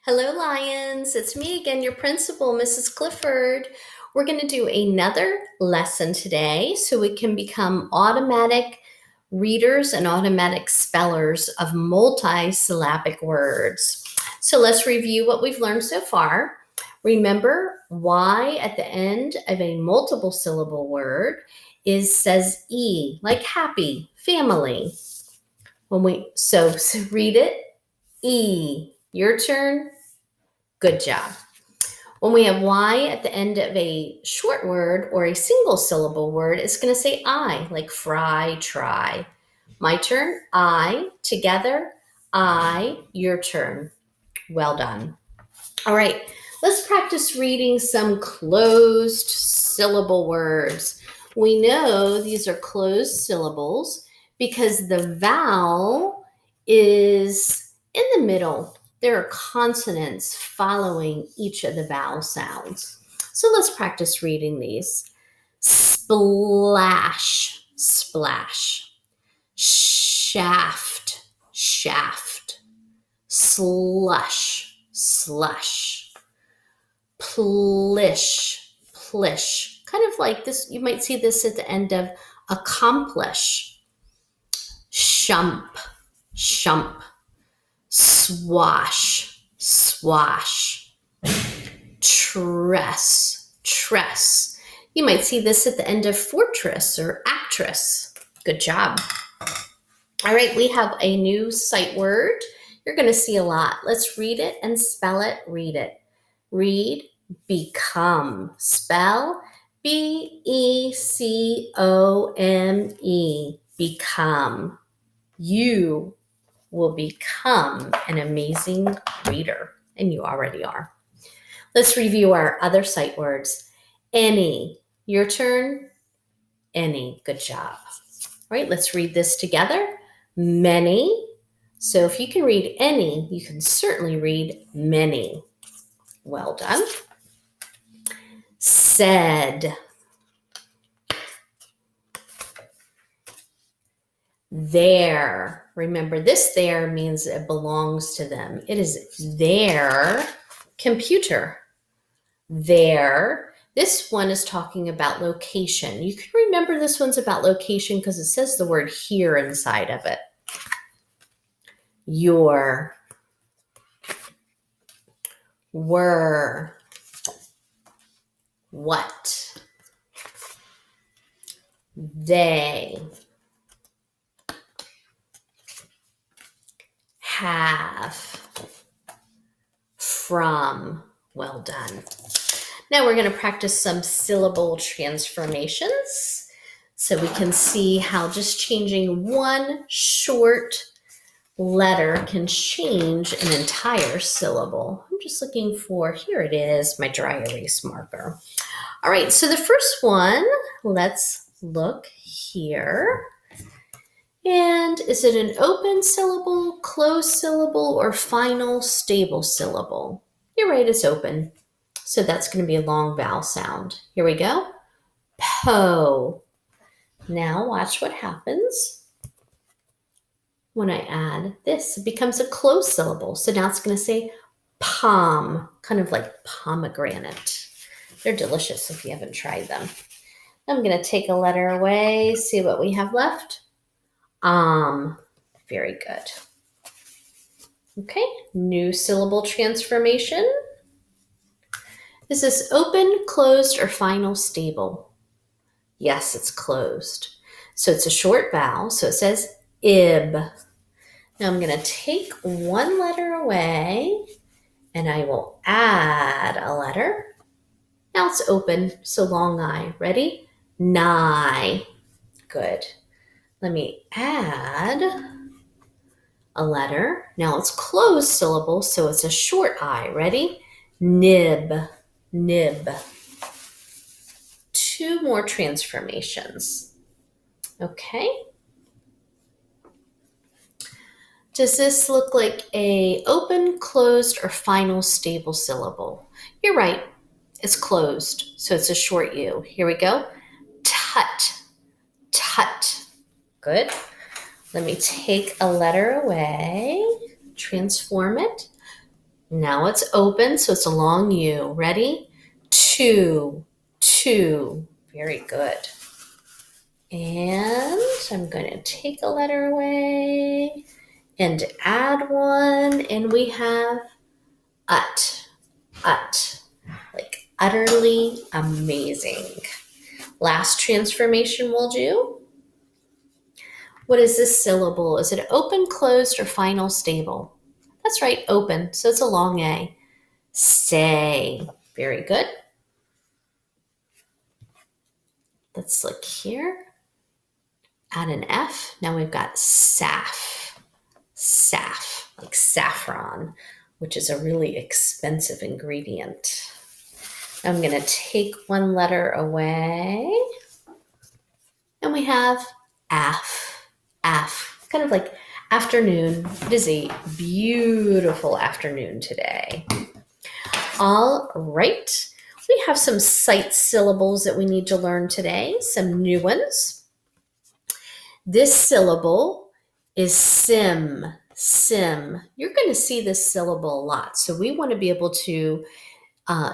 Hello, Lions. It's me again, your principal, Mrs. Clifford. We're going to do another lesson today so we can become automatic readers and automatic spellers of multi-syllabic words. So let's review what we've learned so far. Remember, Y at the end of a multiple syllable word says E, like happy, family. So read it, E. Your turn. Good job. When we have Y at the end of a short word or a single syllable word, it's going to say I, like fry, try. My turn, I, together, I, your turn. Well done. All right, let's practice reading some closed syllable words. We know these are closed syllables because the vowel is in the middle. There are consonants following each of the vowel sounds. So let's practice reading these. Splash, splash. Shaft, shaft. Slush, slush. Plish, plish. Kind of like this, you might see this at the end of accomplish. Shump, shump. Swash, swash. Tress, tress. You might see this at the end of fortress or actress. Good job. All right, we have a new sight word. You're going to see a lot. Let's read it and spell it. Read it. Read, become. Spell, B-E-C-O-M-E. Become. You will become an amazing reader, and you already are. Let's review our other sight words. Any. Your turn. Any. Good job. All right, let's read this together. Many. So if you can read any, you can certainly read many. Well done. Said. Their. Remember, this there means it belongs to them. It is their computer. Their. This one is talking about location. You can remember this one's about location because it says the word here inside of it. Your. Were. What. They. Have. From. Well done. Now we're going to practice some syllable transformations so we can see how just changing one short letter can change an entire syllable. I'm just looking for, here it is, my dry erase marker. All right, so the first one, let's look here. And is it an open syllable, closed syllable, or final stable syllable? You're right, it's open. So that's going to be a long vowel sound. Here we go. Po. Now watch what happens when I add this. It becomes a closed syllable. So now it's going to say palm, kind of like pomegranate. They're delicious if you haven't tried them. I'm going to take a letter away, see what we have left. Very good. Okay, new syllable transformation. Is this open, closed, or final stable? Yes, it's closed. So it's a short vowel, so it says ib. Now I'm going to take one letter away, and I will add a letter. Now it's open, so long I. Ready? Nigh. Good. Let me add a letter. Now it's closed syllable, so it's a short I. Ready? Nib. Nib. Two more transformations. Okay. Does this look like a open, closed, or final stable syllable? You're right. It's closed, so it's a short U. Here we go. Tut. Tut. Good. Let me take a letter away, transform it. Now it's open, so it's a long U. Ready? Two, two. Very good. And I'm going to take a letter away and add one, and we have ut, like utterly amazing. Last transformation we'll do. What is this syllable? Is it open, closed, or final stable? That's right, open, so it's a long A. Say. Very good. Let's look here. Add an F. Now we've got saf. Saf, like saffron, which is a really expensive ingredient. I'm going to take one letter away. And we have af. Af. Kind of like afternoon. It is a beautiful afternoon today. All right. We have some sight syllables that we need to learn today, some new ones. This syllable is sim, sim. You're going to see this syllable a lot, so we want to be able to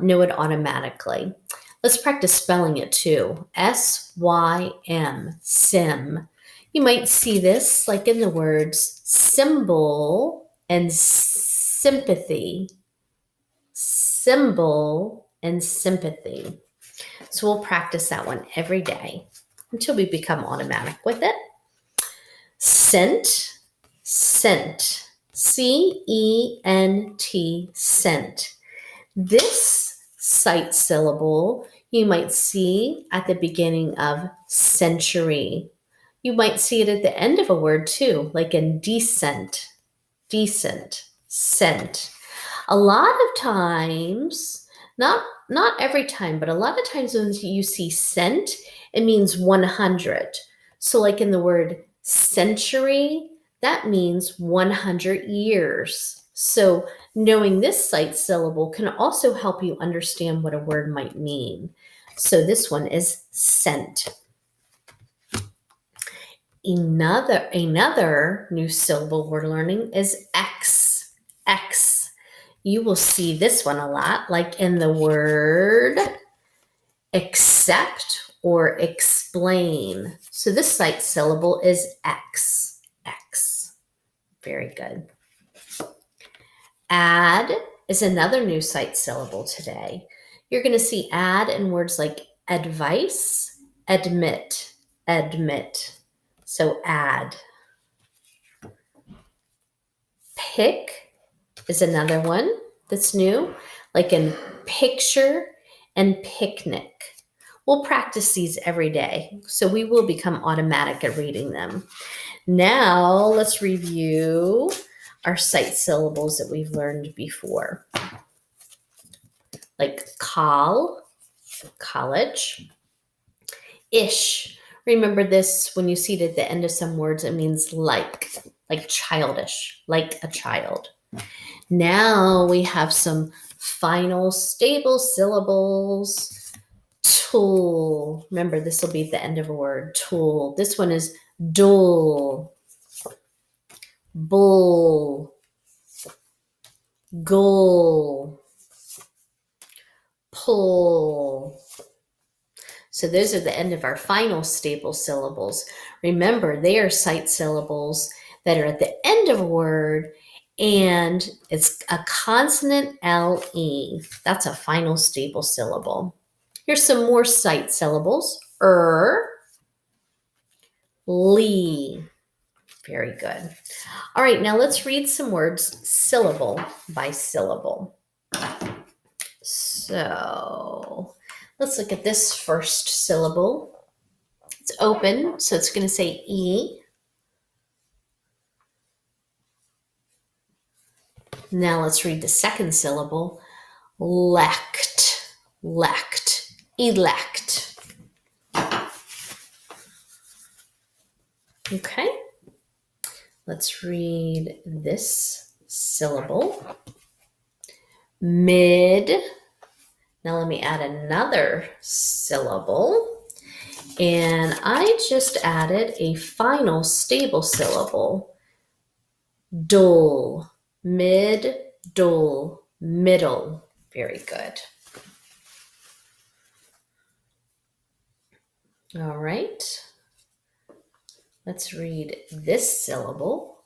know it automatically. Let's practice spelling it too. S-Y-M, sim. You might see this like in the words symbol and sympathy. Symbol and sympathy. So we'll practice that one every day until we become automatic with it. Scent, scent, C-E-N-T, scent. This sight syllable you might see at the beginning of century. You might see it at the end of a word too, like in decent, decent, scent. A lot of times, not every time, but a lot of times when you see cent, it means 100. So like in the word century, that means 100 years. So knowing this sight syllable can also help you understand what a word might mean. So this one is scent. Another new syllable we're learning is X. X. You will see this one a lot, like in the word accept or explain. So this sight syllable is X. X. Very good. Add is another new sight syllable today. You're going to see add in words like advice, admit, admit. So add. Pick is another one that's new, like in picture and picnic. We'll practice these every day, so we will become automatic at reading them. Now let's review our sight syllables that we've learned before. Like call, college. Ish. Remember this, when you see it at the end of some words, it means like childish, like a child. Now we have some final stable syllables. Tool. Remember, this will be the end of a word. Tool. This one is dull, bull, goal, pull. So those are the end of our final stable syllables. Remember, they are sight syllables that are at the end of a word, and it's a consonant L-E. That's a final stable syllable. Here's some more sight syllables. Lee. Very good. All right, now let's read some words syllable by syllable. So let's look at this first syllable. It's open, so it's going to say E. Now let's read the second syllable. Lect, lect, elect. Okay, let's read this syllable. Mid. Now let me add another syllable. And I just added a final stable syllable. Dull, mid, dull. middle. Very good. All right. Let's read this syllable.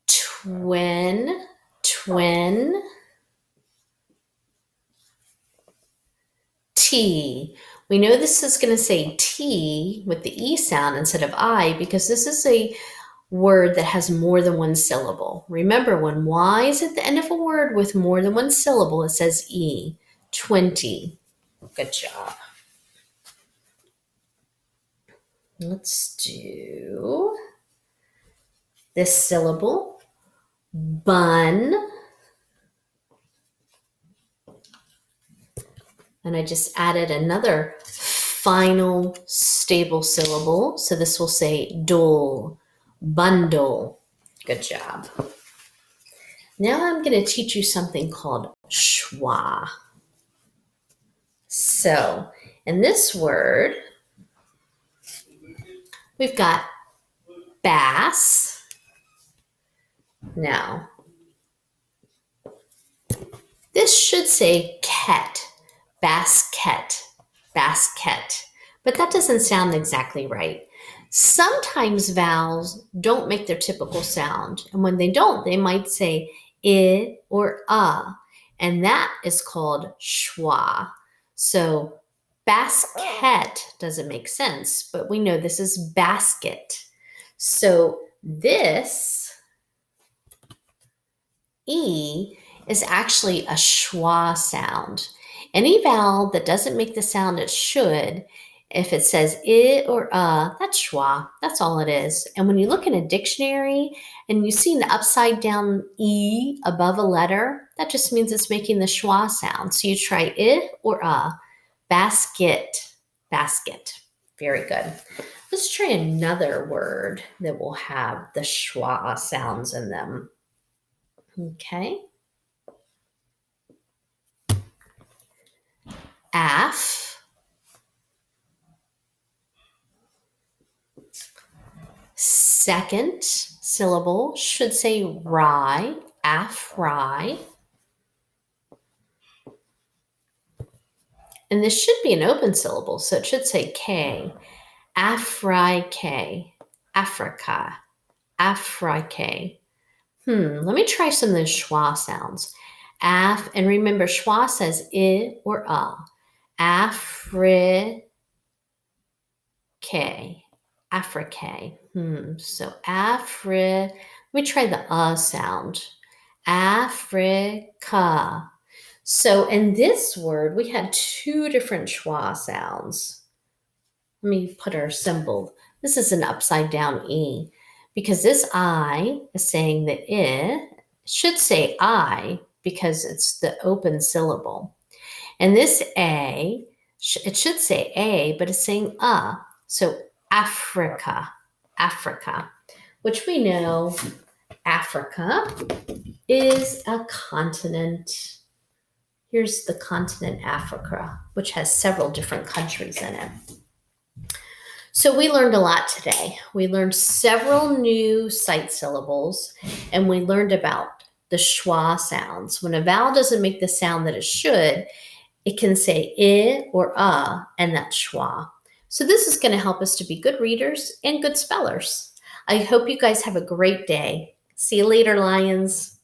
Twin, twin. T. We know this is going to say T with the E sound instead of I because this is a word that has more than one syllable. Remember, when Y is at the end of a word with more than one syllable, it says E. 20. Good job. Let's do this syllable. Bun. And I just added another final stable syllable. So this will say dole, bundle. Good job. Now I'm going to teach you something called schwa. So in this word, we've got bass. Now, this should say ket, basket, basket, but that doesn't sound exactly right. Sometimes vowels don't make their typical sound, and when they don't, they might say I or and that is called schwa. So basket doesn't make sense, but we know this is basket. So this E is actually a schwa sound. Any vowel that doesn't make the sound it should, if it says I or that's schwa. That's all it is. And when you look in a dictionary and you see an upside down E above a letter, that just means it's making the schwa sound. So you try I or basket, basket. Very good. Let's try another word that will have the schwa sounds in them. Okay. Af. Second syllable should say rye, af, rye. And this should be an open syllable, so it should say K, Afrique, Africa, Afrique. Let me try some of those schwa sounds. Af, and remember schwa says I or Afrique, Afrique. So Afri. Let me try the sound. Africa. So in this word, we had two different schwa sounds. Let me put our symbol. This is an upside down E because this I is saying that I should say I because it's the open syllable. And this A, it should say A, but it's saying So Africa, Africa, which we know Africa is a continent. Here's the continent Africa, which has several different countries in it. So we learned a lot today. We learned several new sight syllables, and we learned about the schwa sounds. When a vowel doesn't make the sound that it should, it can say I or and that's schwa. So this is going to help us to be good readers and good spellers. I hope you guys have a great day. See you later, Lions.